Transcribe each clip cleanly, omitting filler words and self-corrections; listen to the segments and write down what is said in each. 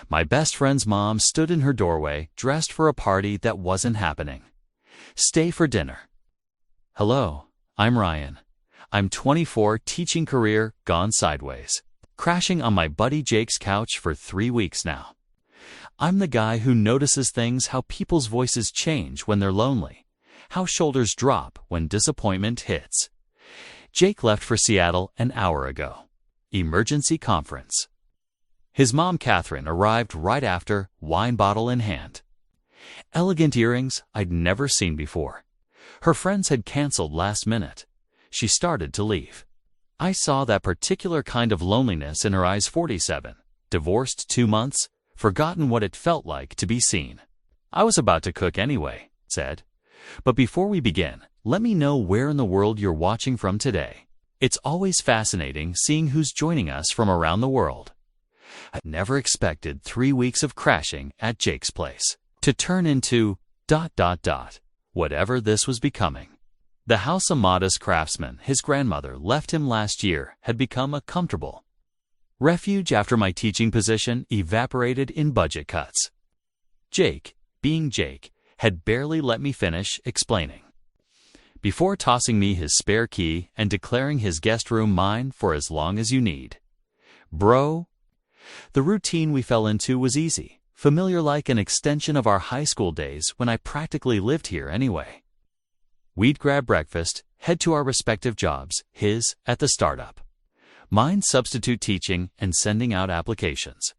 My best friend's mom stood in her doorway, dressed for a party that wasn't happening. Stay for dinner. Hello, I'm Ryan. I'm 24, teaching career gone sideways. Crashing on my buddy Jake's couch for 3 weeks now. I'm the guy who notices things, how people's voices change when they're lonely, how shoulders drop when disappointment hits. Jake left for Seattle an hour ago. Emergency conference. His mom, Catherine, arrived right after, wine bottle in hand. Elegant earrings I'd never seen before. Her friends had canceled last minute. She started to leave. I saw that particular kind of loneliness in her eyes. 47, divorced 2 months, forgotten what it felt like to be seen. I was about to cook anyway, said. But before we begin, let me know where in the world you're watching from today. It's always fascinating seeing who's joining us from around the world. I never expected 3 weeks of crashing at Jake's place to turn into ... whatever this was becoming. The house a modest craftsman his grandmother left him last year had become a comfortable refuge after my teaching position evaporated in budget cuts. Jake, being Jake, had barely let me finish explaining, before tossing me his spare key and declaring his guest room mine for as long as you need. Bro. The routine we fell into was easy, familiar, like an extension of our high school days when I practically lived here anyway. We'd grab breakfast, head to our respective jobs, his at the startup, mine substitute teaching and sending out applications.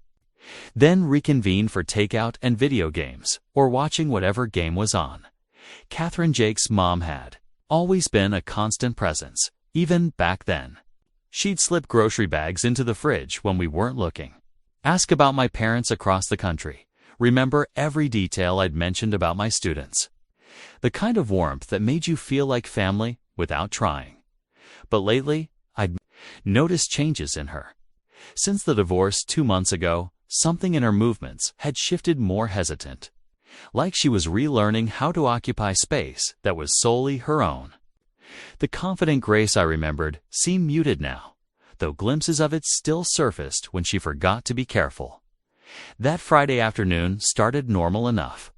Then reconvene for takeout and video games, or watching whatever game was on. Catherine, Jake's mom, had always been a constant presence, even back then. She'd slip grocery bags into the fridge when we weren't looking, ask about my parents across the country, remember every detail I'd mentioned about my students. The kind of warmth that made you feel like family without trying. But lately, I'd noticed changes in her. Since the divorce 2 months ago, something in her movements had shifted, more hesitant, like she was relearning how to occupy space that was solely her own. The confident grace I remembered seemed muted now, though glimpses of it still surfaced when she forgot to be careful. That Friday afternoon started normal enough.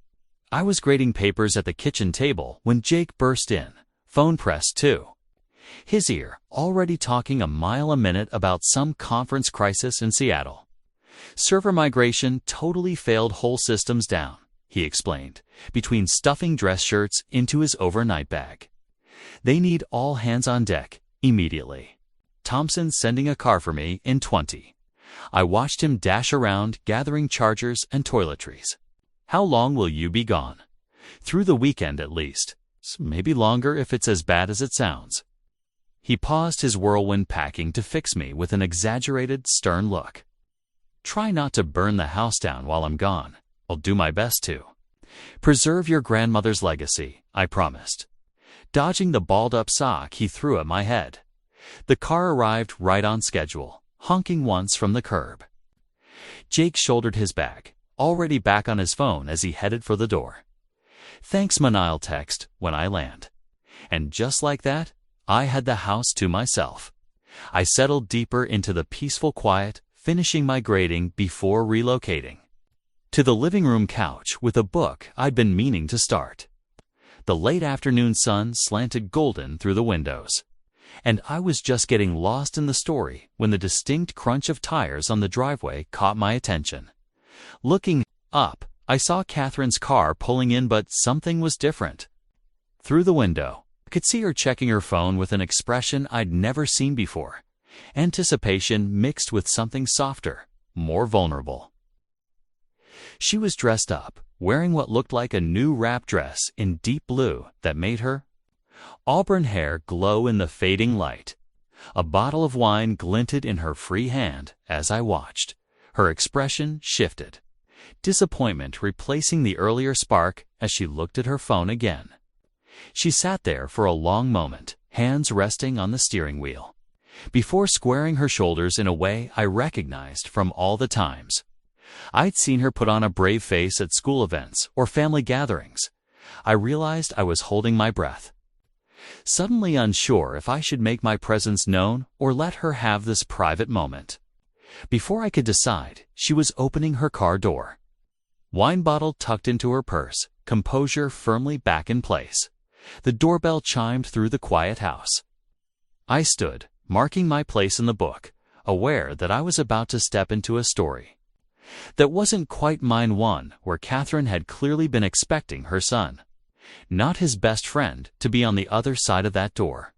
I was grading papers at the kitchen table when Jake burst in, phone pressed too. His ear already talking a mile a minute about some conference crisis in Seattle. Server migration totally failed, whole systems down, he explained, between stuffing dress shirts into his overnight bag. They need all hands on deck, immediately. Thompson sending a car for me in 20. I watched him dash around gathering chargers and toiletries. How long will you be gone? Through the weekend at least. Maybe longer if it's as bad as it sounds. He paused his whirlwind packing to fix me with an exaggerated, stern look. Try not to burn the house down while I'm gone. I'll do my best to. Preserve your grandmother's legacy, I promised. Dodging the balled-up sock he threw at my head. The car arrived right on schedule, honking once from the curb. Jake shouldered his bag, already back on his phone as he headed for the door. Thanks, man, I'll text when I land. And just like that, I had the house to myself. I settled deeper into the peaceful quiet, finishing my grading before relocating to the living room couch with a book I'd been meaning to start. The late afternoon sun slanted golden through the windows, and I was just getting lost in the story when the distinct crunch of tires on the driveway caught my attention. Looking up, I saw Catherine's car pulling in, but something was different. Through the window, I could see her checking her phone with an expression I'd never seen before. Anticipation mixed with something softer, more vulnerable. She was dressed up, wearing what looked like a new wrap dress in deep blue that made her auburn hair glow in the fading light. A bottle of wine glinted in her free hand as I watched. Her expression shifted, disappointment replacing the earlier spark as she looked at her phone again. She sat there for a long moment, hands resting on the steering wheel, before squaring her shoulders in a way I recognized from all the times I'd seen her put on a brave face at school events or family gatherings. I realized I was holding my breath, suddenly unsure if I should make my presence known or let her have this private moment. Before I could decide, she was opening her car door. Wine bottle tucked into her purse, composure firmly back in place. The doorbell chimed through the quiet house. I stood, marking my place in the book, aware that I was about to step into a story that wasn't quite mine, one where Catherine had clearly been expecting her son, not his best friend, to be on the other side of that door.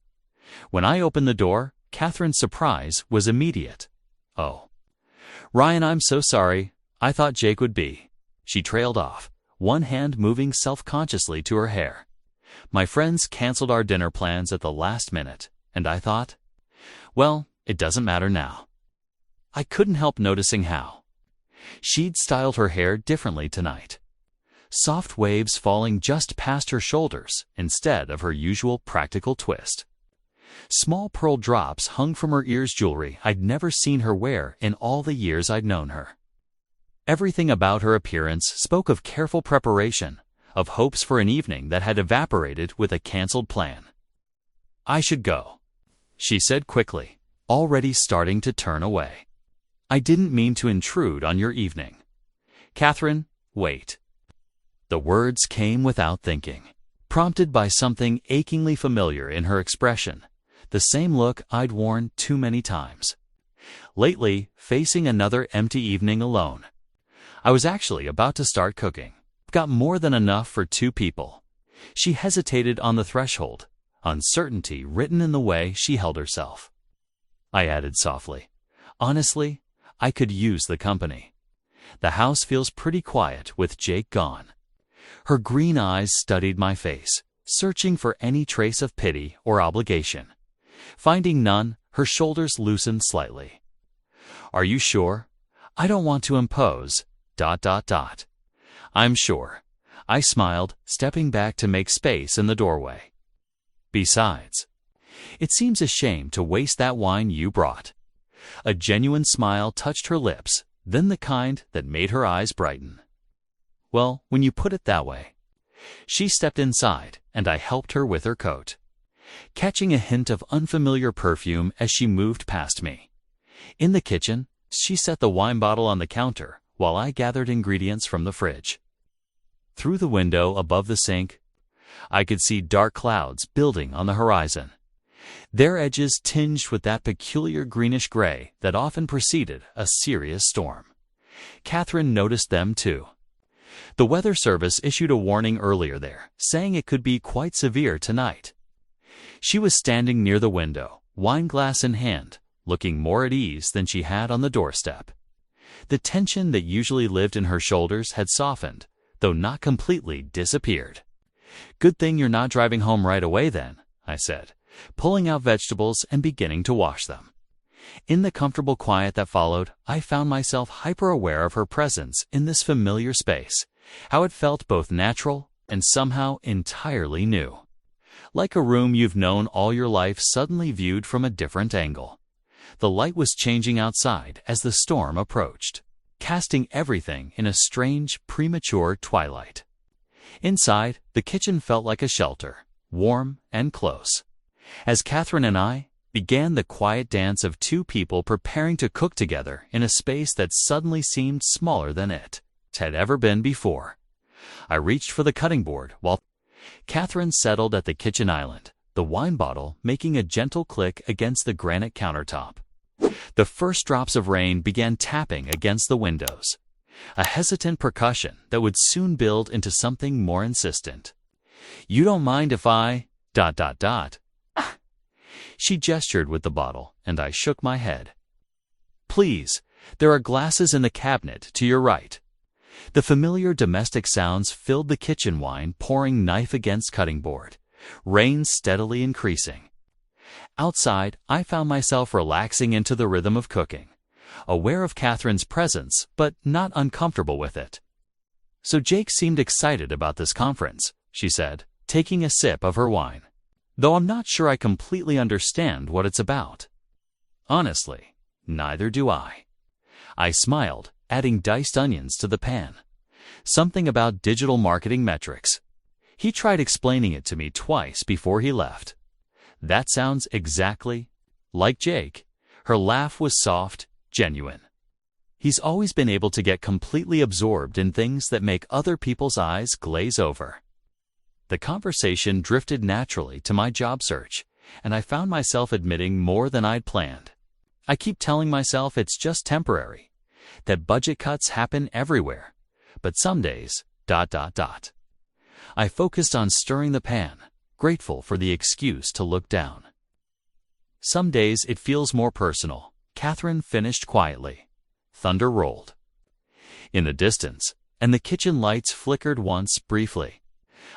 When I opened the door, Catherine's surprise was immediate. "Oh, Ryan, I'm so sorry. I thought Jake would be." She trailed off, one hand moving self-consciously to her hair. "My friends canceled our dinner plans at the last minute, and I thought, well, it doesn't matter now." I couldn't help noticing how she'd styled her hair differently tonight. Soft waves falling just past her shoulders instead of her usual practical twist. Small pearl drops hung from her ears, jewelry I'd never seen her wear in all the years I'd known her. Everything about her appearance spoke of careful preparation, of hopes for an evening that had evaporated with a canceled plan. "I should go," she said quickly, already starting to turn away. "I didn't mean to intrude on your evening." "Catherine, wait." The words came without thinking, prompted by something achingly familiar in her expression, the same look I'd worn too many times lately, facing another empty evening alone. I was actually about to start cooking. Got more than enough for 2 people. She hesitated on the threshold, uncertainty written in the way she held herself. I added softly, "Honestly, I could use the company. The house feels pretty quiet with Jake gone." Her green eyes studied my face, searching for any trace of pity or obligation. Finding none, her shoulders loosened slightly. "Are you sure? I don't want to impose, ... "I'm sure." I smiled, stepping back to make space in the doorway. "Besides, it seems a shame to waste that wine you brought." A genuine smile touched her lips, then the kind that made her eyes brighten. "Well, when you put it that way." She stepped inside, and I helped her with her coat, catching a hint of unfamiliar perfume as she moved past me. In the kitchen, she set the wine bottle on the counter while I gathered ingredients from the fridge. Through the window above the sink, I could see dark clouds building on the horizon, their edges tinged with that peculiar greenish gray that often preceded a serious storm. Catherine noticed them too. The weather service issued a warning earlier there, saying it could be quite severe tonight. She was standing near the window, wine glass in hand, looking more at ease than she had on the doorstep. The tension that usually lived in her shoulders had softened, though not completely disappeared. "Good thing you're not driving home right away then," I said, pulling out vegetables and beginning to wash them. In the comfortable quiet that followed, I found myself hyper-aware of her presence in this familiar space, how it felt both natural and somehow entirely new. Like a room you've known all your life suddenly viewed from a different angle. The light was changing outside as the storm approached, casting everything in a strange, premature twilight. Inside, the kitchen felt like a shelter, warm and close. As Catherine and I began the quiet dance of 2 people preparing to cook together in a space that suddenly seemed smaller than it had ever been before. I reached for the cutting board while Catherine settled at the kitchen island, the wine bottle making a gentle click against the granite countertop. The first drops of rain began tapping against the windows, a hesitant percussion that would soon build into something more insistent. "You don't mind if I ... She gestured with the bottle, and I shook my head. "Please, there are glasses in the cabinet to your right." The familiar domestic sounds filled the kitchen, wine pouring knife against cutting board, rain steadily increasing. Outside, I found myself relaxing into the rhythm of cooking, aware of Catherine's presence, but not uncomfortable with it. "So Jake seemed excited about this conference," she said, taking a sip of her wine. "Though I'm not sure I completely understand what it's about." "Honestly, neither do I." I smiled, adding diced onions to the pan. "Something about digital marketing metrics. He tried explaining it to me twice before he left." "That sounds exactly like Jake." Her laugh was soft, genuine. He's always been able to get completely absorbed in things that make other people's eyes glaze over. The conversation drifted naturally to my job search, and I found myself admitting more than I'd planned. I keep telling myself it's just temporary, that budget cuts happen everywhere, but some days, ... I focused on stirring the pan, grateful for the excuse to look down. Some days it feels more personal. Catherine finished quietly. Thunder rolled in the distance, and the kitchen lights flickered once briefly.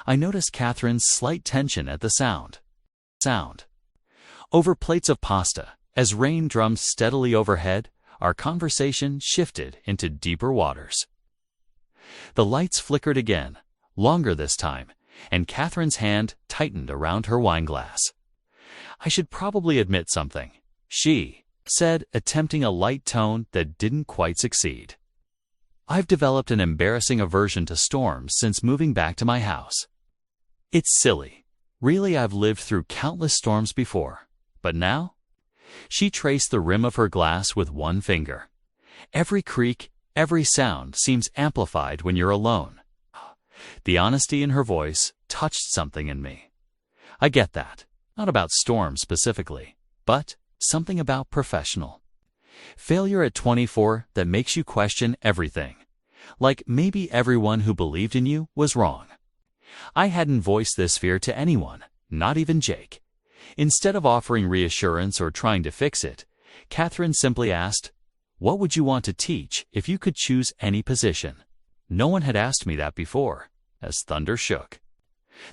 I noticed Catherine's slight tension at the sound. Over plates of pasta, as rain drummed steadily overhead, our conversation shifted into deeper waters. The lights flickered again, longer this time, and Catherine's hand tightened around her wineglass. "I should probably admit something," she said, attempting a light tone that didn't quite succeed. "I've developed an embarrassing aversion to storms since moving back to my house. It's silly. Really, I've lived through countless storms before. But now?" She traced the rim of her glass with one finger. "Every creak, every sound seems amplified when you're alone." The honesty in her voice touched something in me. I get that. Not about storms specifically, but something about professional. Failure at 24 that makes you question everything. Like maybe everyone who believed in you was wrong. I hadn't voiced this fear to anyone, not even Jake. Instead of offering reassurance or trying to fix it, Catherine simply asked, "What would you want to teach if you could choose any position?" No one had asked me that before, as thunder shook.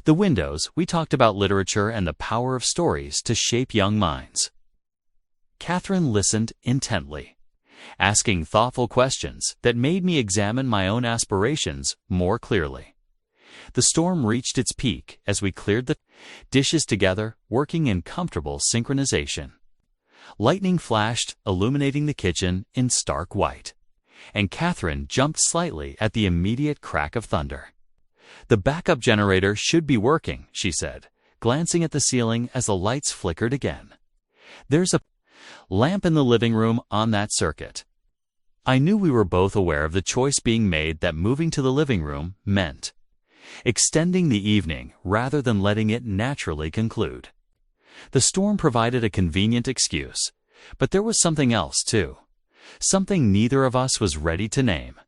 The windows, we talked about literature and the power of stories to shape young minds. Catherine listened intently, asking thoughtful questions that made me examine my own aspirations more clearly. The storm reached its peak as we cleared the dishes together, working in comfortable synchronization. Lightning flashed, illuminating the kitchen in stark white, and Catherine jumped slightly at the immediate crack of thunder. "The backup generator should be working," she said, glancing at the ceiling as the lights flickered again. "There's a lamp in the living room on that circuit." I knew we were both aware of the choice being made that moving to the living room meant extending the evening rather than letting it naturally conclude. The storm provided a convenient excuse, but there was something else too, something neither of us was ready to name.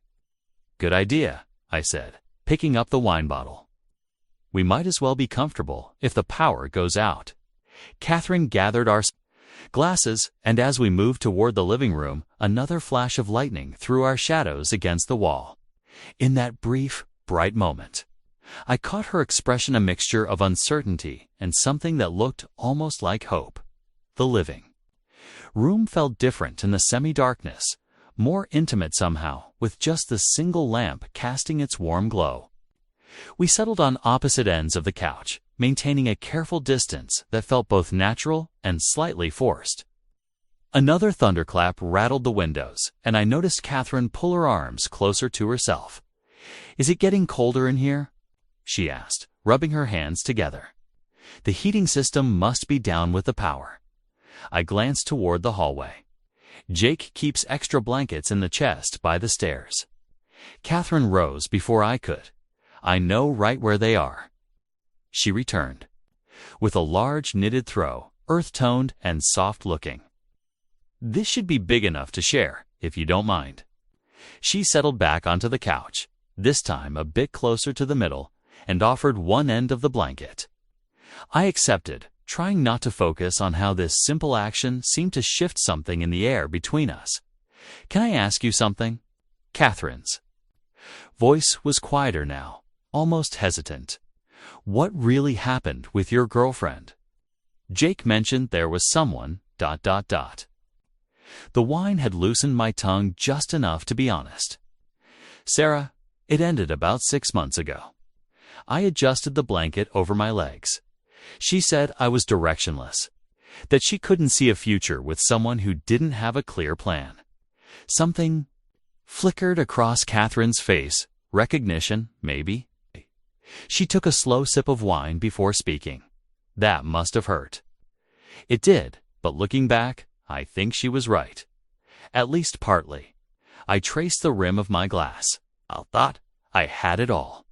"Good idea," I said, picking up the wine bottle. "We might as well be comfortable if the power goes out." Catherine gathered our glasses, and as we moved toward the living room, another flash of lightning threw our shadows against the wall. In that brief, bright moment, I caught her expression a mixture of uncertainty and something that looked almost like hope. The living room felt different in the semi-darkness, more intimate somehow, with just the single lamp casting its warm glow. We settled on opposite ends of the couch, maintaining a careful distance that felt both natural and slightly forced. Another thunderclap rattled the windows, and I noticed Catherine pull her arms closer to herself. "Is it getting colder in here?" she asked, rubbing her hands together. "The heating system must be down with the power." I glanced toward the hallway. Jake keeps extra blankets in the chest by the stairs. Catherine rose before I could. "I know right where they are." She returned, with a large knitted throw, earth-toned and soft-looking. "This should be big enough to share, if you don't mind." She settled back onto the couch, this time a bit closer to the middle, and offered one end of the blanket. I accepted, trying not to focus on how this simple action seemed to shift something in the air between us. "Can I ask you something?" Catherine's voice was quieter now, almost hesitant. "What really happened with your girlfriend?" Jake mentioned there was someone... The wine had loosened my tongue just enough to be honest. "Sarah, it ended about 6 months ago." I adjusted the blanket over my legs. She said I was directionless, that she couldn't see a future with someone who didn't have a clear plan. Something flickered across Catherine's face, recognition, maybe. She took a slow sip of wine before speaking. That must have hurt. It did, but looking back, I think she was right. At least partly. I traced the rim of my glass. I thought I had it all.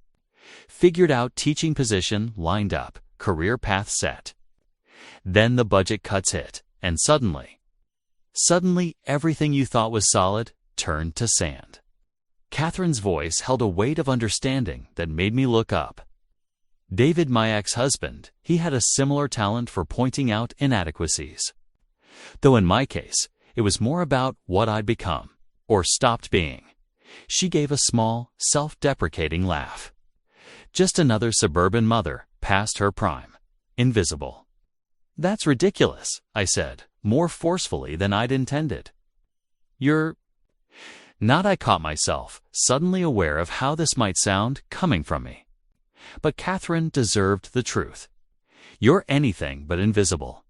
Figured out teaching position lined up, career path set. Then the budget cuts hit, and suddenly everything you thought was solid turned to sand. Catherine's voice held a weight of understanding that made me look up. David, my ex-husband, he had a similar talent for pointing out inadequacies. Though in my case, it was more about what I'd become, or stopped being. She gave a small, self-deprecating laugh. Just another suburban mother past her prime. Invisible. That's ridiculous, I said, more forcefully than I'd intended. You're not. I caught myself, suddenly aware of how this might sound coming from me. But Catherine deserved the truth. You're anything but invisible.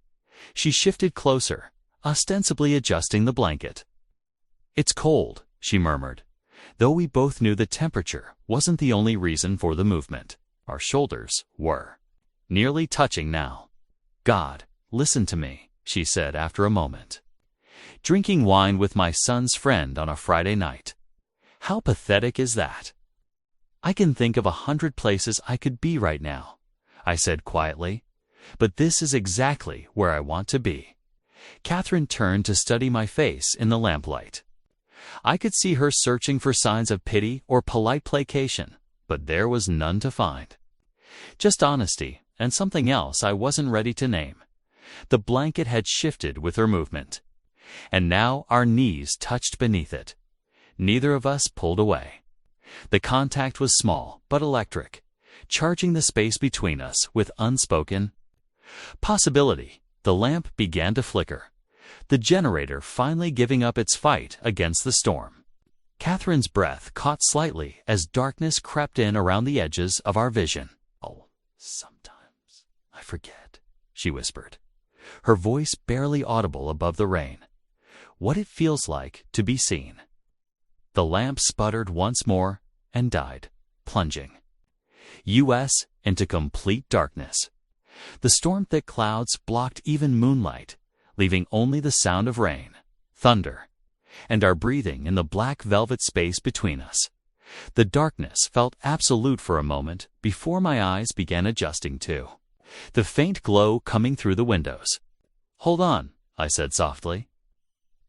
She shifted closer, ostensibly adjusting the blanket. It's cold, she murmured, though we both knew the temperature wasn't the only reason for the movement. Our shoulders were nearly touching now. God, listen to me, she said after a moment. Drinking wine with my son's friend on a Friday night. How pathetic is that? I can think of 100 places I could be right now, I said quietly, but this is exactly where I want to be. Catherine turned to study my face in the lamplight. I could see her searching for signs of pity or polite placation, but there was none to find. Just honesty and something else I wasn't ready to name. The blanket had shifted with her movement, and now our knees touched beneath it. Neither of us pulled away. The contact was small but electric, charging the space between us with unspoken possibility. The lamp began to flicker, the generator finally giving up its fight against the storm. Catherine's breath caught slightly as darkness crept in around the edges of our vision. Oh, sometimes I forget, she whispered, her voice barely audible above the rain. What it feels like to be seen. The lamp sputtered once more and died, plunging us into complete darkness. The storm-thick clouds blocked even moonlight, leaving only the sound of rain, thunder, and our breathing in the black velvet space between us. The darkness felt absolute for a moment before my eyes began adjusting to the faint glow coming through the windows. Hold on, I said softly.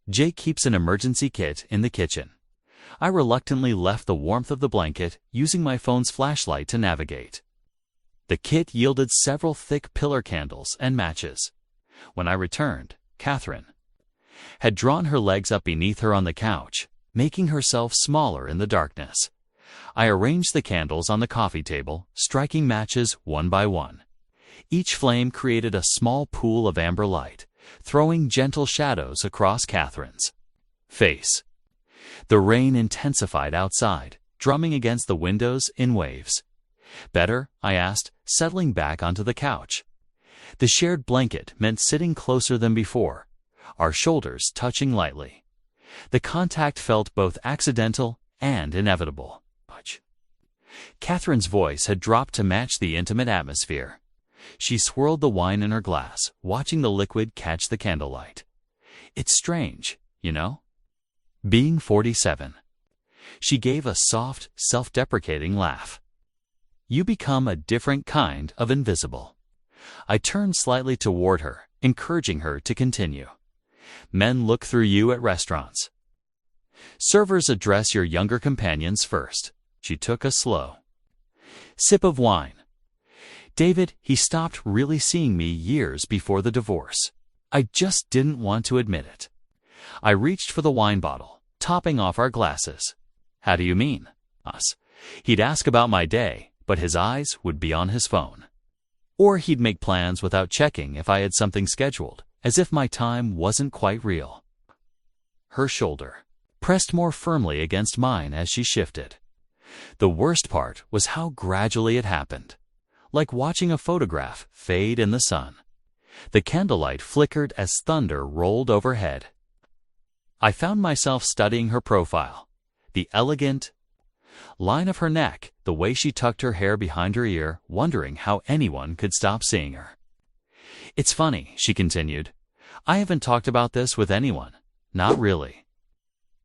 Jake keeps an emergency kit in the kitchen. I reluctantly left the warmth of the blanket, using my phone's flashlight to navigate. The kit yielded several thick pillar candles and matches. When I returned, Catherine had drawn her legs up beneath her on the couch, making herself smaller in the darkness. I arranged the candles on the coffee table, striking matches one by one. Each flame created a small pool of amber light, throwing gentle shadows across Catherine's face. The rain intensified outside, drumming against the windows in waves. Better? I asked, settling back onto the couch. The shared blanket meant sitting closer than before, our shoulders touching lightly. The contact felt both accidental and inevitable. Catherine's voice had dropped to match the intimate atmosphere. She swirled the wine in her glass, watching the liquid catch the candlelight. It's strange, you know? Being 47. She gave a soft, self-deprecating laugh. You become a different kind of invisible. I turned slightly toward her, encouraging her to continue. Men look through you at restaurants. Servers address your younger companions first. She took a slow sip of wine. David, he stopped really seeing me years before the divorce. I just didn't want to admit it. I reached for the wine bottle, topping off our glasses. How do you mean? Us. He'd ask about my day, but his eyes would be on his phone. Or he'd make plans without checking if I had something scheduled, as if my time wasn't quite real. Her shoulder pressed more firmly against mine as she shifted. The worst part was how gradually it happened, like watching a photograph fade in the sun. The candlelight flickered as thunder rolled overhead. I found myself studying her profile, the elegant line of her neck, the way she tucked her hair behind her ear, wondering how anyone could stop seeing her. It's funny, she continued. I haven't talked about this with anyone. Not really.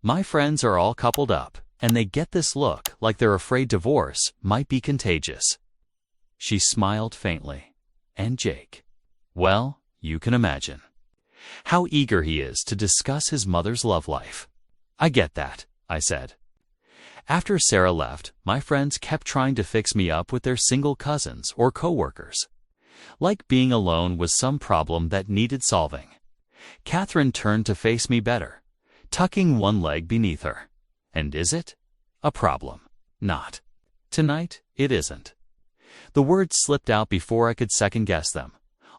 My friends are all coupled up, and they get this look like they're afraid divorce might be contagious. She smiled faintly. And Jake? Well, you can imagine how eager he is to discuss his mother's love life. I get that, I said. After Sarah left, my friends kept trying to fix me up with their single cousins or coworkers. Like being alone was some problem that needed solving. Catherine turned to face me better, tucking one leg beneath her. And is it a problem? Not. Tonight, it isn't. The words slipped out before I could second-guess them.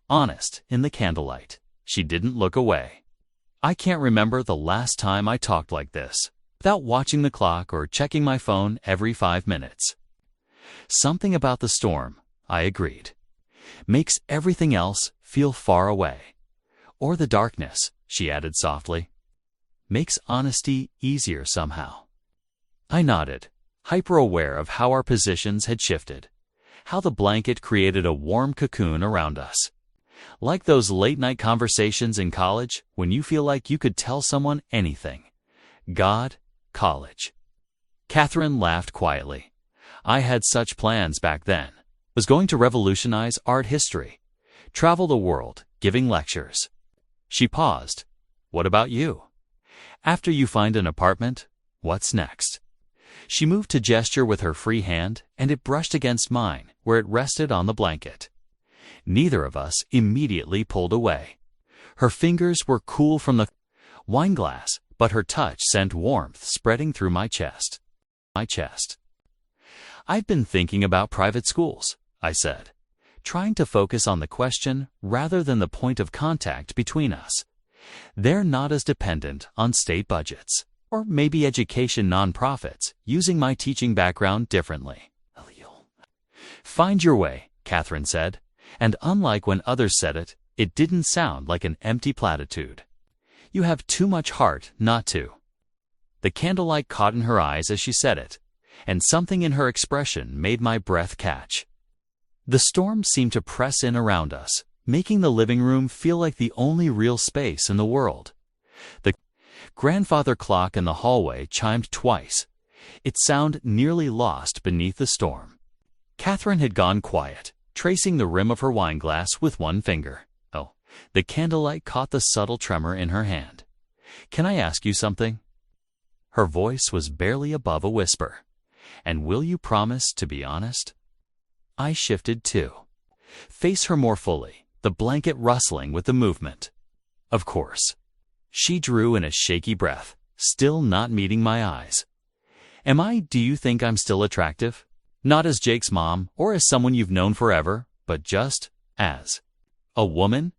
Honest, in the candlelight. She didn't look away. I can't remember the last time I talked like this, without watching the clock or checking my phone every 5 minutes. Something about the storm, I agreed, makes everything else feel far away. Or the darkness, she added softly, makes honesty easier somehow. I nodded, hyper-aware of how our positions had shifted, how the blanket created a warm cocoon around us. Like those late-night conversations in college when you feel like you could tell someone anything. God, college. Catherine laughed quietly. I had such plans back then. Was going to revolutionize art history, travel the world, giving lectures. She paused. What about you? After you find an apartment, what's next? She moved to gesture with her free hand, and it brushed against mine, where it rested on the blanket. Neither of us immediately pulled away. Her fingers were cool from the wine glass, but her touch sent warmth spreading through my chest. I've been thinking about private schools, I said, trying to focus on the question rather than the point of contact between us. They're not as dependent on state budgets, or maybe education nonprofits, using my teaching background differently. Find your way, Catherine said, and unlike when others said it, it didn't sound like an empty platitude. You have too much heart not to. The candlelight caught in her eyes as she said it, and something in her expression made my breath catch. The storm seemed to press in around us, making the living room feel like the only real space in the world. The grandfather clock in the hallway chimed twice, its sound nearly lost beneath the storm. Catherine had gone quiet, tracing the rim of her wine glass with one finger. Oh, the candlelight caught the subtle tremor in her hand. Can I ask you something? Her voice was barely above a whisper. And will you promise to be honest? I shifted too. Face her more fully, the blanket rustling with the movement. Of course. She drew in a shaky breath, still not meeting my eyes. Do you think I'm still attractive? Not as Jake's mom or as someone you've known forever, but just as a woman?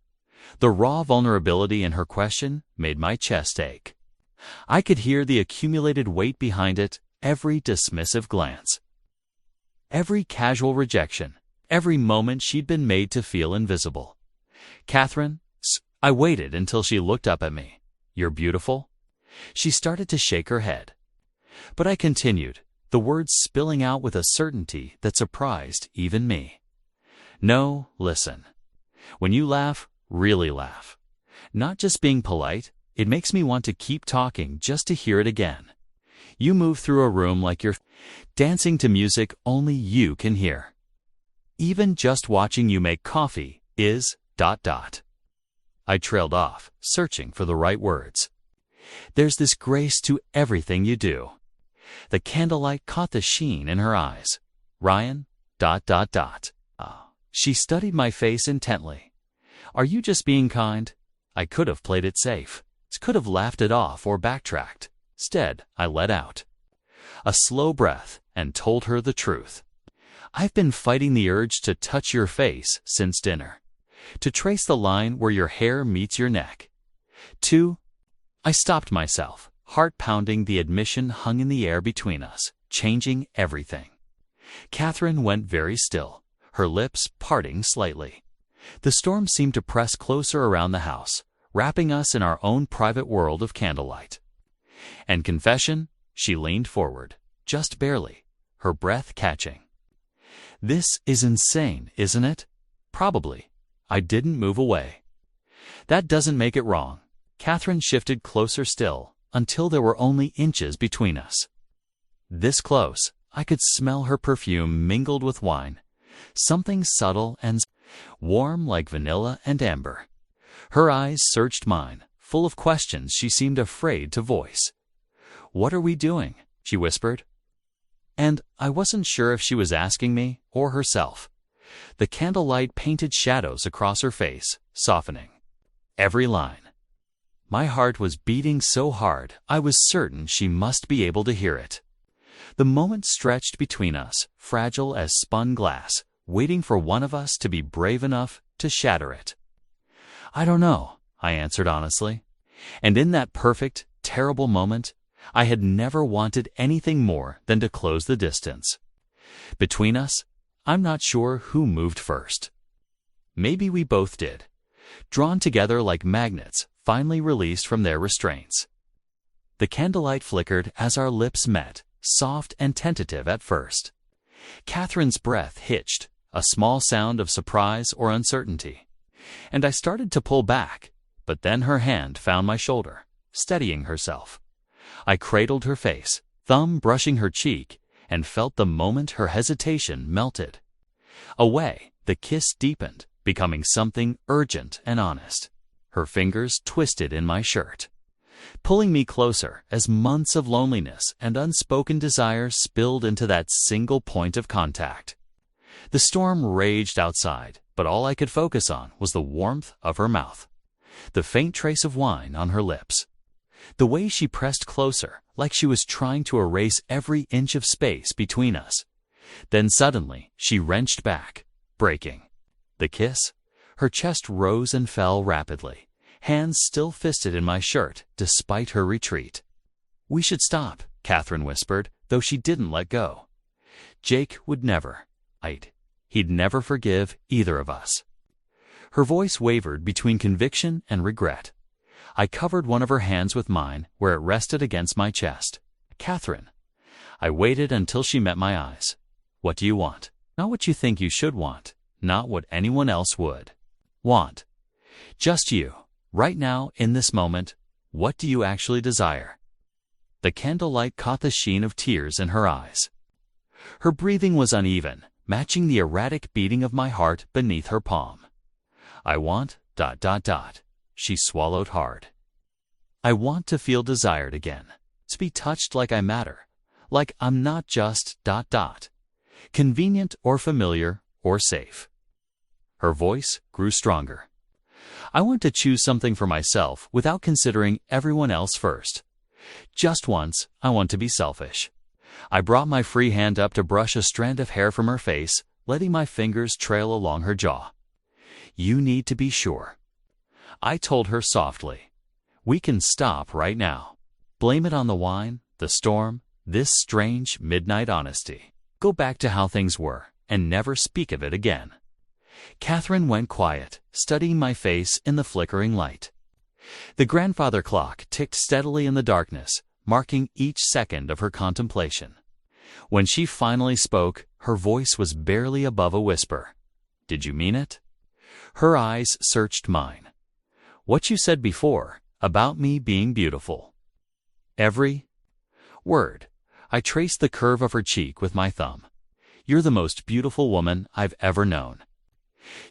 The raw vulnerability in her question made my chest ache. I could hear the accumulated weight behind it, every dismissive glance, every casual rejection, every moment she'd been made to feel invisible. Catherine, I waited until she looked up at me. You're beautiful? She started to shake her head. But I continued, the words spilling out with a certainty that surprised even me. No, listen. When you laugh, really laugh. Not just being polite, it makes me want to keep talking just to hear it again. You move through a room like you're dancing to music only you can hear. Even just watching you make coffee is ... I trailed off, searching for the right words. There's this grace to everything you do. The candlelight caught the sheen in her eyes. Ryan ... She studied my face intently. Are you just being kind? I could have played it safe. Could have laughed it off or backtracked. Instead, I let out a slow breath and told her the truth. I've been fighting the urge to touch your face since dinner, to trace the line where your hair meets your neck. I stopped myself, heart pounding. The admission hung in the air between us, changing everything. Catherine went very still, her lips parting slightly. The storm seemed to press closer around the house, wrapping us in our own private world of candlelight. And confession? She leaned forward, just barely, her breath catching. This is insane, isn't it? Probably. I didn't move away. That doesn't make it wrong. Catherine shifted closer still, until there were only inches between us. This close, I could smell her perfume mingled with wine, something subtle and warm like vanilla and amber. Her eyes searched mine, full of questions she seemed afraid to voice. "What are we doing?" she whispered. And I wasn't sure if she was asking me or herself. The candlelight painted shadows across her face, softening every line. My heart was beating so hard I was certain she must be able to hear it. The moment stretched between us, fragile as spun glass, waiting for one of us to be brave enough to shatter it. "I don't know," I answered honestly. And in that perfect, terrible moment, I had never wanted anything more than to close the distance. Between us, I'm not sure who moved first. Maybe we both did, drawn together like magnets finally released from their restraints. The candlelight flickered as our lips met, soft and tentative at first. Catherine's breath hitched, a small sound of surprise or uncertainty, and I started to pull back, but then her hand found my shoulder, steadying herself. I cradled her face, thumb brushing her cheek, and felt the moment her hesitation melted. Away, the kiss deepened, becoming something urgent and honest. Her fingers twisted in my shirt, pulling me closer as months of loneliness and unspoken desire spilled into that single point of contact. The storm raged outside, but all I could focus on was the warmth of her mouth, the faint trace of wine on her lips, the way she pressed closer, like she was trying to erase every inch of space between us. Then suddenly, she wrenched back, breaking the kiss. Her chest rose and fell rapidly, hands still fisted in my shirt despite her retreat. "We should stop," Catherine whispered, though she didn't let go. "Jake would never. He'd never forgive either of us." Her voice wavered between conviction and regret. I covered one of her hands with mine where it rested against my chest. "Catherine." I waited until she met my eyes. "What do you want? Not what you think you should want, not what anyone else would want. Just you. Right now, in this moment, what do you actually desire?" The candlelight caught the sheen of tears in her eyes. Her breathing was uneven, matching the erratic beating of my heart beneath her palm. "I want ... She swallowed hard. "I want to feel desired again, to be touched like I matter, like I'm not just ... convenient or familiar or safe." Her voice grew stronger. "I want to choose something for myself without considering everyone else first. Just once, I want to be selfish." I brought my free hand up to brush a strand of hair from her face, letting my fingers trail along her jaw. "You need to be sure," I told her softly. "We can stop right now. Blame it on the wine, the storm, this strange midnight honesty. Go back to how things were and never speak of it again." Catherine went quiet, studying my face in the flickering light. The grandfather clock ticked steadily in the darkness, marking each second of her contemplation. When she finally spoke, her voice was barely above a whisper. "Did you mean it?" Her eyes searched mine. "What you said before, about me being beautiful." "Every word." I traced the curve of her cheek with my thumb. "You're the most beautiful woman I've ever known."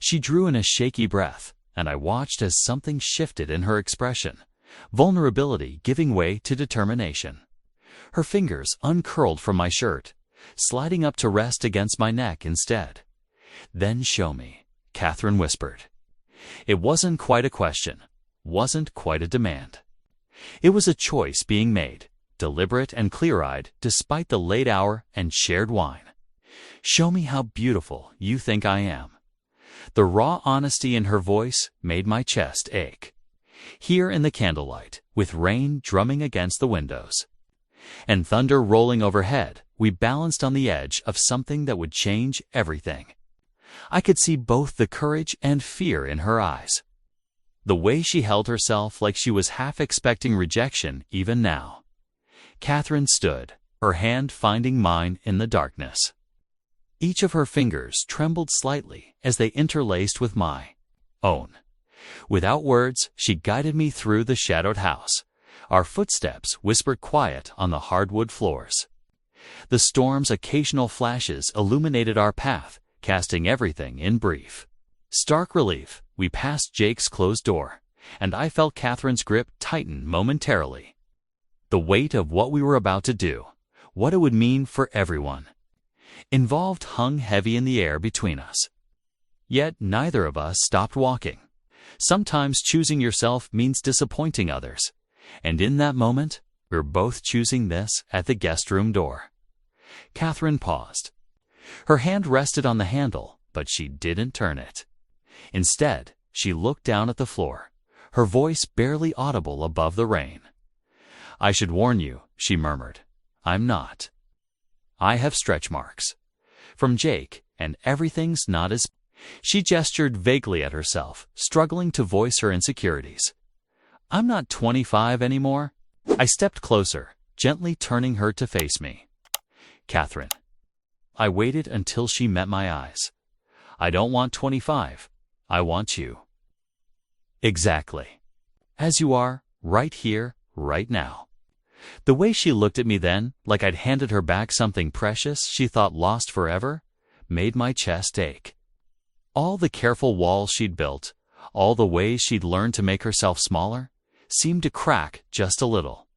She drew in a shaky breath, and I watched as something shifted in her expression, vulnerability giving way to determination. Her fingers uncurled from my shirt, sliding up to rest against my neck instead. "Then show me," Catherine whispered. It wasn't quite a question, wasn't quite a demand. It was a choice being made, deliberate and clear-eyed despite the late hour and shared wine. "Show me how beautiful you think I am." The raw honesty in her voice made my chest ache. Here in the candlelight, with rain drumming against the windows and thunder rolling overhead, we balanced on the edge of something that would change everything. I could see both the courage and fear in her eyes. The way she held herself like she was half expecting rejection even now. Catherine stood, her hand finding mine in the darkness. Each of her fingers trembled slightly as they interlaced with my own. Without words, she guided me through the shadowed house, Our footsteps whispered quiet on the hardwood floors. The storm's occasional flashes illuminated our path, casting everything in brief. Stark relief, we passed Jake's closed door, and I felt Catherine's grip tighten momentarily. The weight of what we were about to do, what it would mean for everyone, involved hung heavy in the air between us. Yet neither of us stopped walking. Sometimes choosing yourself means disappointing others, and in that moment, we were both choosing this at the guest room door. Catherine paused. Her hand rested on the handle, but she didn't turn it. Instead, she looked down at the floor, her voice barely audible above the rain. "I should warn you," she murmured. "I'm not. I have stretch marks. From Jake, and everything's not as—" She gestured vaguely at herself, struggling to voice her insecurities. "I'm not 25 anymore." I stepped closer, gently turning her to face me. "Catherine." I waited until she met my eyes. "I don't want 25. I want you." "Exactly. As you are, right here, right now." The way she looked at me then, like I'd handed her back something precious she thought lost forever, made my chest ache. All the careful walls she'd built, all the ways she'd learned to make herself smaller, seemed to crack just a little.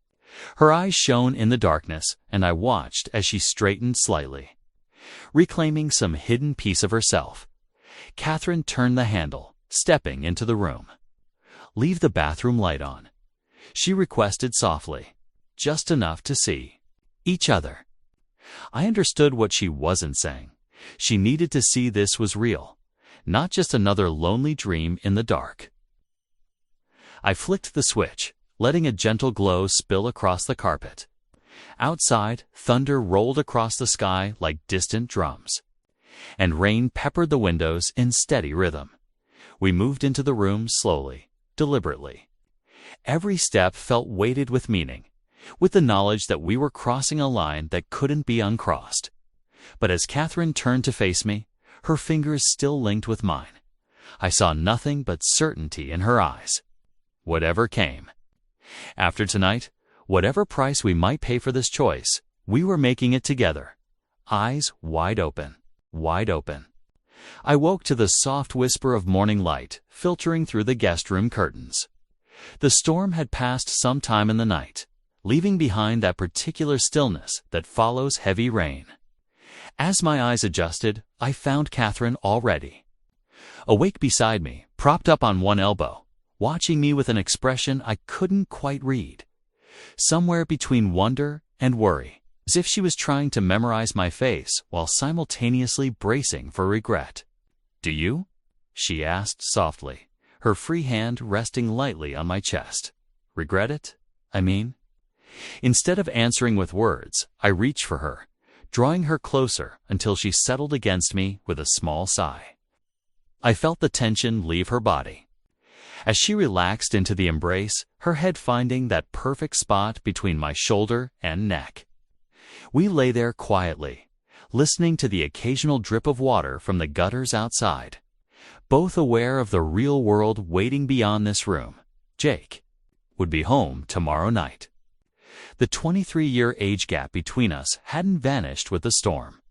Her eyes shone in the darkness, and I watched as she straightened slightly. Reclaiming some hidden piece of herself, Catherine turned the handle, stepping into the room. "Leave the bathroom light on," she requested softly, just enough to see each other. I understood what she wasn't saying. She needed to see this was real, not just another lonely dream in the dark. I flicked the switch, letting a gentle glow spill across the carpet. Outside, thunder rolled across the sky like distant drums, and rain peppered the windows in steady rhythm. We moved into the room slowly, deliberately. Every step felt weighted with meaning, with the knowledge that we were crossing a line that couldn't be uncrossed. But as Catherine turned to face me, her fingers still linked with mine, I saw nothing but certainty in her eyes. Whatever came. After tonight, whatever price we might pay for this choice, we were making it together, eyes wide open, wide open. I woke to the soft whisper of morning light filtering through the guest room curtains. The storm had passed some time in the night, leaving behind that particular stillness that follows heavy rain. As my eyes adjusted, I found Catherine already awake beside me, propped up on one elbow, watching me with an expression I couldn't quite read. Somewhere between wonder and worry, as if she was trying to memorize my face while simultaneously bracing for regret. "Do you?" she asked softly, her free hand resting lightly on my chest. "Regret it, I mean?" Instead of answering with words, I reached for her, drawing her closer until she settled against me with a small sigh. I felt the tension leave her body. As she relaxed into the embrace, her head finding that perfect spot between my shoulder and neck. We lay there quietly, listening to the occasional drip of water from the gutters outside, both aware of the real world waiting beyond this room. Jake would be home tomorrow night. The 23-year age gap between us hadn't vanished with the storm.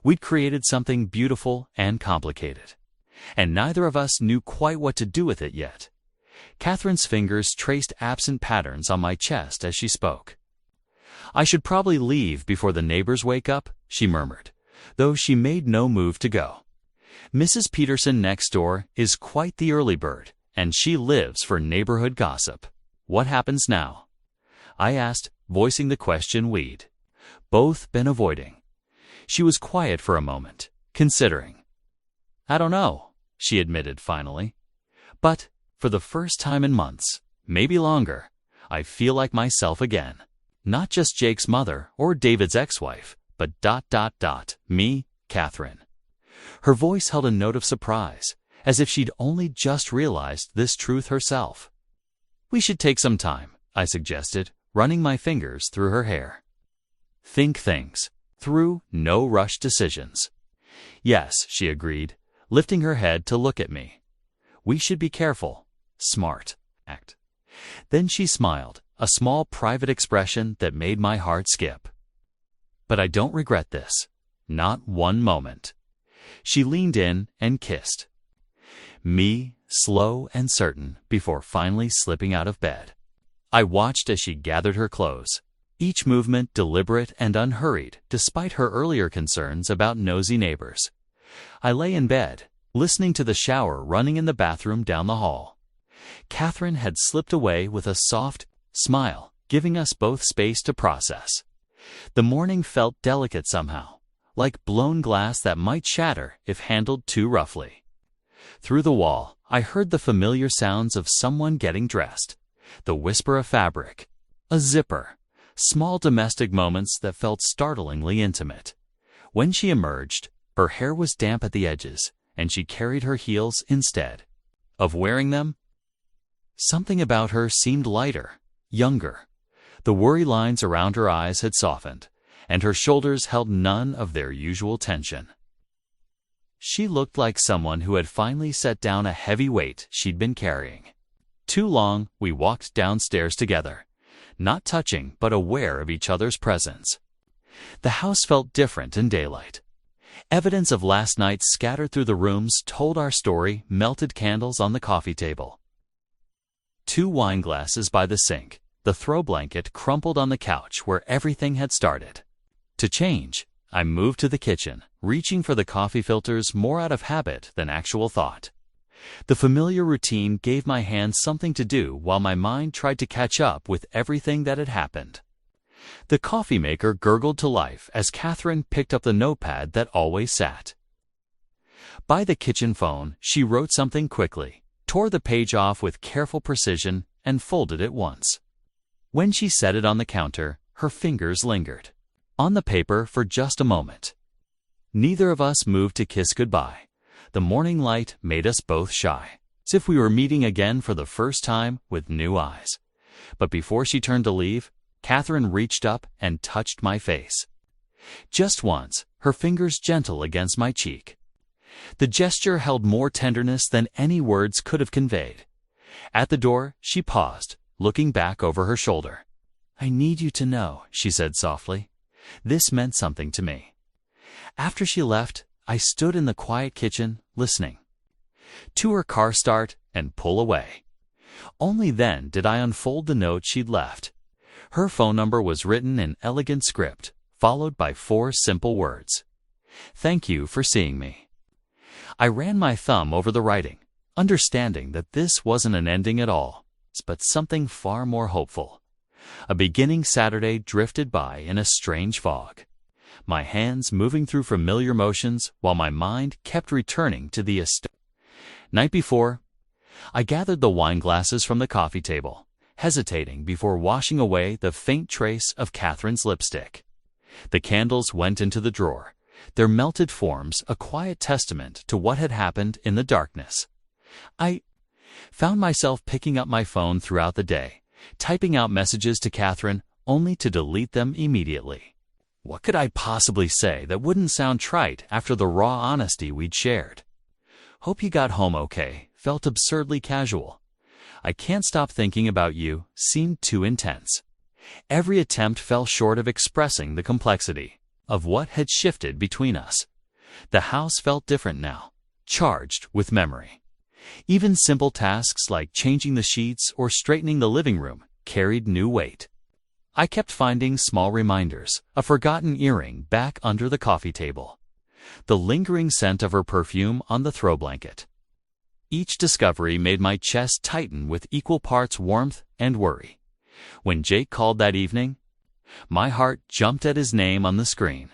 We'd created something beautiful and complicated, and neither of us knew quite what to do with it yet. Catherine's fingers traced absent patterns on my chest as she spoke. "I should probably leave before the neighbors wake up," she murmured, though she made no move to go. "Mrs. Peterson next door is quite the early bird, and she lives for neighborhood gossip." "What happens now?" I asked, voicing the question we'd both been avoiding. She was quiet for a moment, considering. "I don't know," she admitted finally. "But for the first time in months, maybe longer, I feel like myself again. Not just Jake's mother or David's ex-wife, but ... me, Catherine." Her voice held a note of surprise, as if she'd only just realized this truth herself. "We should take some time," I suggested, running my fingers through her hair. "Think things through, no rush decisions." "Yes," she agreed, lifting her head to look at me. "We should be careful, smart, act." Then she smiled, a small private expression that made my heart skip. But I don't regret this. Not one moment. She leaned in and kissed me, slow and certain, before finally slipping out of bed. I watched as she gathered her clothes, each movement deliberate and unhurried, despite her earlier concerns about nosy neighbors. I lay in bed, listening to the shower running in the bathroom down the hall. Catherine had slipped away with a soft smile, giving us both space to process. The morning felt delicate somehow, like blown glass that might shatter if handled too roughly. Through the wall, I heard the familiar sounds of someone getting dressed, the whisper of fabric, a zipper, small domestic moments that felt startlingly intimate. When she emerged, her hair was damp at the edges, and she carried her heels instead of wearing them. Something about her seemed lighter, younger. The worry lines around her eyes had softened, and her shoulders held none of their usual tension. She looked like someone who had finally set down a heavy weight she'd been carrying. Too long, we walked downstairs together, not touching but aware of each other's presence. The house felt different in daylight. Evidence of last night scattered through the rooms told our story, melted candles on the coffee table, 2 wine glasses by the sink, the throw blanket crumpled on the couch where everything had started. To change, I moved to the kitchen, reaching for the coffee filters more out of habit than actual thought. The familiar routine gave my hands something to do while my mind tried to catch up with everything that had happened. The coffee maker gurgled to life as Catherine picked up the notepad that always sat by the kitchen phone. She wrote something quickly, tore the page off with careful precision, and folded it once. When she set it on the counter, her fingers lingered on the paper for just a moment. Neither of us moved to kiss goodbye. The morning light made us both shy, as if we were meeting again for the first time with new eyes. But before she turned to leave, Catherine reached up and touched my face. Just once, her fingers gentle against my cheek. The gesture held more tenderness than any words could have conveyed. At the door, she paused, looking back over her shoulder. "I need you to know," she said softly. This meant something to me. After she left, I stood in the quiet kitchen, listening to her car start and pull away. Only then did I unfold the note she'd left. Her phone number was written in elegant script, followed by 4 simple words. "Thank you for seeing me." I ran my thumb over the writing, understanding that this wasn't an ending at all, but something far more hopeful. A beginning Saturday drifted by in a strange fog, my hands moving through familiar motions while my mind kept returning to the night before. I gathered the wine glasses from the coffee table, hesitating before washing away the faint trace of Catherine's lipstick. The candles went into the drawer, their melted forms a quiet testament to what had happened in the darkness. I found myself picking up my phone throughout the day, typing out messages to Catherine only to delete them immediately. What could I possibly say that wouldn't sound trite after the raw honesty we'd shared? "Hope you got home okay" felt absurdly casual. "I can't stop thinking about you" seemed too intense. Every attempt fell short of expressing the complexity of what had shifted between us. The house felt different now, charged with memory. Even simple tasks like changing the sheets or straightening the living room carried new weight. I kept finding small reminders, a forgotten earring back under the coffee table, the lingering scent of her perfume on the throw blanket. Each discovery made my chest tighten with equal parts warmth and worry. When Jake called that evening, my heart jumped at his name on the screen,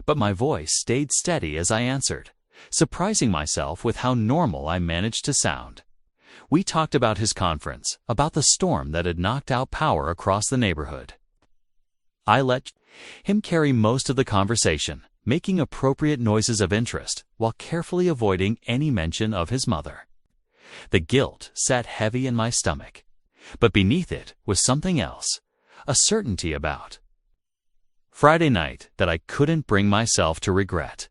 but my voice stayed steady as I answered, surprising myself with how normal I managed to sound. We talked about his conference, about the storm that had knocked out power across the neighborhood. I let him carry most of the conversation, making appropriate noises of interest while carefully avoiding any mention of his mother. The guilt sat heavy in my stomach, but beneath it was something else, a certainty about Friday night that I couldn't bring myself to regret.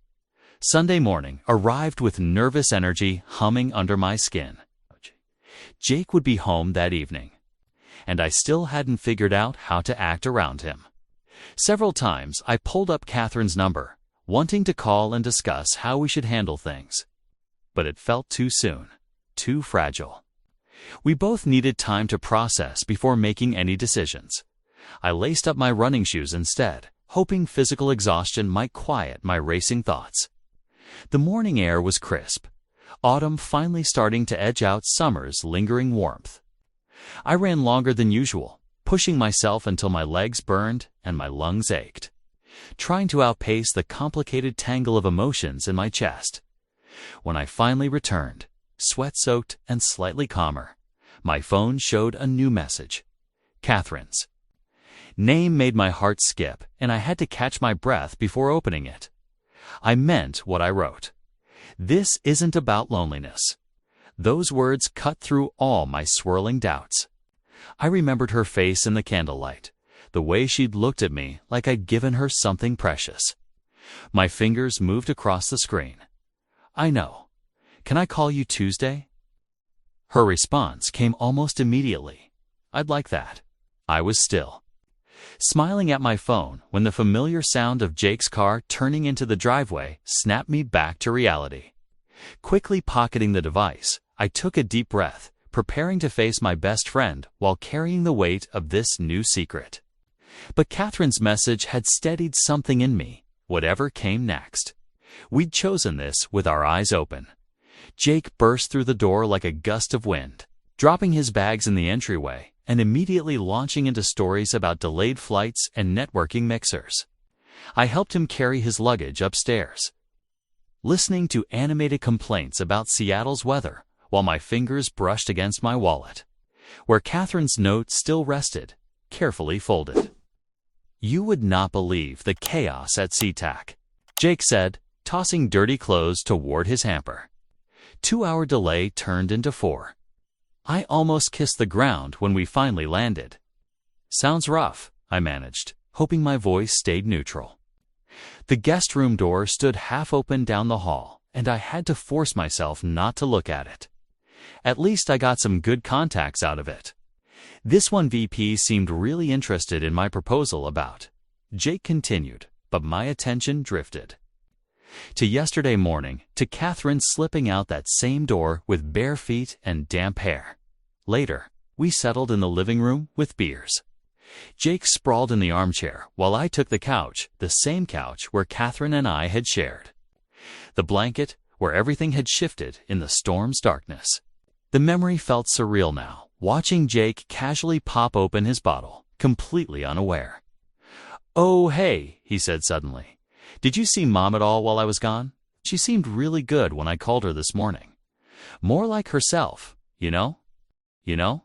Sunday morning arrived with nervous energy humming under my skin. Jake would be home that evening, and I still hadn't figured out how to act around him. Several times I pulled up Catherine's number, wanting to call and discuss how we should handle things. But it felt too soon, too fragile. We both needed time to process before making any decisions. I laced up my running shoes instead, hoping physical exhaustion might quiet my racing thoughts. The morning air was crisp, autumn finally starting to edge out summer's lingering warmth. I ran longer than usual, pushing myself until my legs burned and my lungs ached, trying to outpace the complicated tangle of emotions in my chest. When I finally returned, sweat-soaked and slightly calmer, my phone showed a new message. Catherine's name made my heart skip, and I had to catch my breath before opening it. I meant what I wrote. This isn't about loneliness. Those words cut through all my swirling doubts. I remembered her face in the candlelight, the way she'd looked at me like I'd given her something precious. My fingers moved across the screen. I know. Can I call you Tuesday? Her response came almost immediately. I'd like that. I was still smiling at my phone when the familiar sound of Jake's car turning into the driveway snapped me back to reality. Quickly pocketing the device, I took a deep breath, preparing to face my best friend while carrying the weight of this new secret. But Catherine's message had steadied something in me, whatever came next. We'd chosen this with our eyes open. Jake burst through the door like a gust of wind, dropping his bags in the entryway and immediately launching into stories about delayed flights and networking mixers. I helped him carry his luggage upstairs, listening to animated complaints about Seattle's weather while my fingers brushed against my wallet, where Catherine's note still rested, carefully folded. You would not believe the chaos at SeaTac, Jake said, tossing dirty clothes toward his hamper. 2-hour delay turned into 4. I almost kissed the ground when we finally landed. Sounds rough, I managed, hoping my voice stayed neutral. The guest room door stood half open down the hall, and I had to force myself not to look at it. At least I got some good contacts out of it. This one VP seemed really interested in my proposal about. Jake continued, but my attention drifted to yesterday morning, to Catherine slipping out that same door with bare feet and damp hair. Later, we settled in the living room with beers. Jake sprawled in the armchair while I took the couch, the same couch where Catherine and I had shared. The blanket where everything had shifted in the storm's darkness. The memory felt surreal now, watching Jake casually pop open his bottle, completely unaware. Oh, hey, he said suddenly. Did you see Mom at all while I was gone? She seemed really good when I called her this morning. More like herself, you know? You know?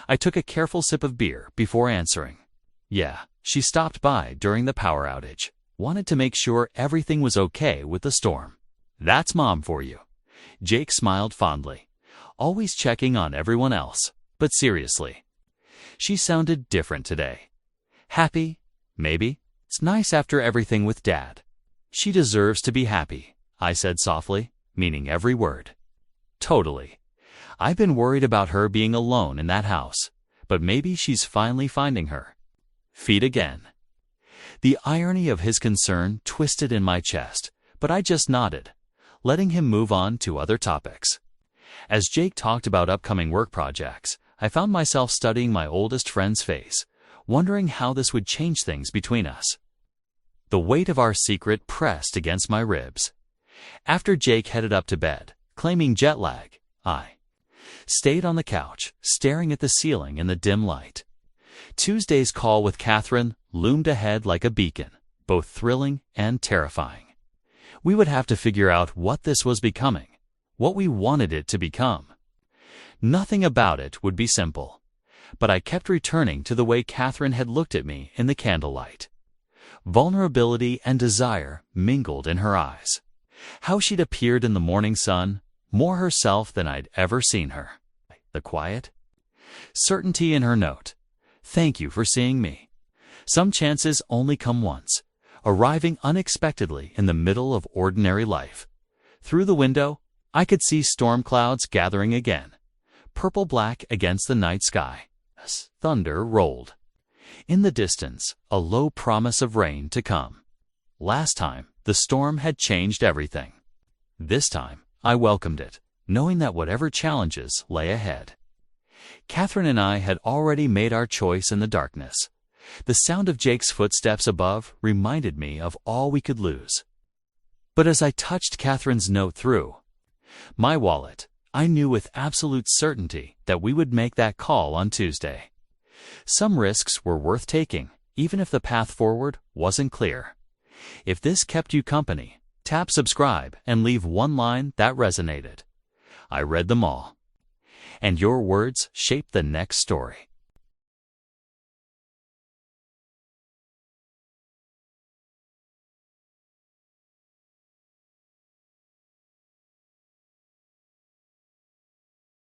I took a careful sip of beer before answering. Yeah, she stopped by during the power outage. Wanted to make sure everything was okay with the storm. That's Mom for you. Jake smiled fondly, always checking on everyone else. But seriously, she sounded different today. Happy, maybe? It's nice after everything with Dad. She deserves to be happy, I said softly, meaning every word. Totally. I've been worried about her being alone in that house, but maybe she's finally finding her feet again. The irony of his concern twisted in my chest, but I just nodded, letting him move on to other topics. As Jake talked about upcoming work projects, I found myself studying my oldest friend's face, wondering how this would change things between us. The weight of our secret pressed against my ribs. After Jake headed up to bed, claiming jet lag, I stayed on the couch, staring at the ceiling in the dim light. Tuesday's call with Catherine loomed ahead like a beacon, both thrilling and terrifying. We would have to figure out what this was becoming, what we wanted it to become. Nothing about it would be simple, but I kept returning to the way Catherine had looked at me in the candlelight. Vulnerability and desire mingled in her eyes. How she'd appeared in the morning sun, more herself than I'd ever seen her. The quiet certainty in her note. Thank you for seeing me. Some chances only come once, arriving unexpectedly in the middle of ordinary life. Through the window, I could see storm clouds gathering again, purple-black against the night sky. As thunder rolled. In the distance, a low promise of rain to come. Last time, the storm had changed everything. This time, I welcomed it, knowing that whatever challenges lay ahead. Catherine and I had already made our choice in the darkness. The sound of Jake's footsteps above reminded me of all we could lose. But as I touched Catherine's note through my wallet, I knew with absolute certainty that we would make that call on Tuesday. Some risks were worth taking, even if the path forward wasn't clear. If this kept you company, tap subscribe and leave one line that resonated. I read them all. And your words shaped the next story.